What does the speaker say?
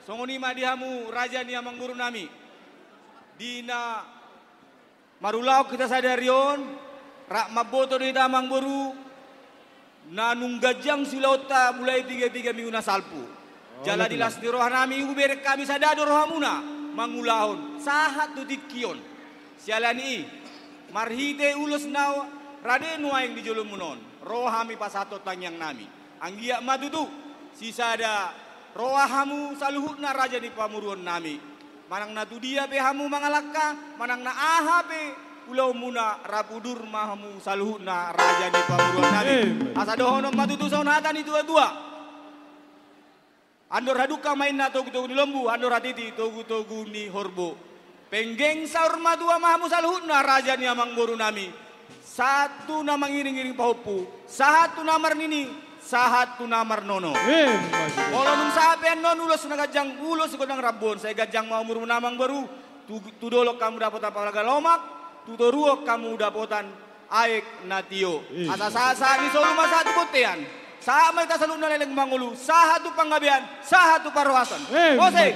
Songoni madihamu raja ni amang guru nami. Dina marulau kita sadarion rak maboto di tamang boru nanung gajang silauta mulai 3 minggu na salpu. Jala dilas di roh nami uber kami sadado rohamuna mangulahon sahat tutikion. Sialani marhite ulus naw radenu aing di jolumunon. Rohami pasato tangyang nami. Anggia matutu sisada rohamu saluhutna raja di pamuruan nami. Manang na tu dia pe hamu mangalaka, manang na aha pe pulau muna rapudur mahamu saluhutna raja di pamuruan nami. Asa dohono matutu saunatan itu dua. Andor haduka main na togu-togu di lembu, andor hatiti togu-togu ni horbo. Penggeng saur madua mahamu saluhutna raja ni amang boru nami. Satu namang iring-iring pahupu, satu namar nini, satu namar nono. Kalau nung sapen non ulos na gajang ulos kodang rabon, saya gajang mau muru namang baru, tu dolok kamu dapat apa laga lomak, tu doruok kamu dapotan aek natio. Asa ni solo masa satu kotean. Sama kita selalu naleng mangulu, satu panggabean, satu parwasan. Ose.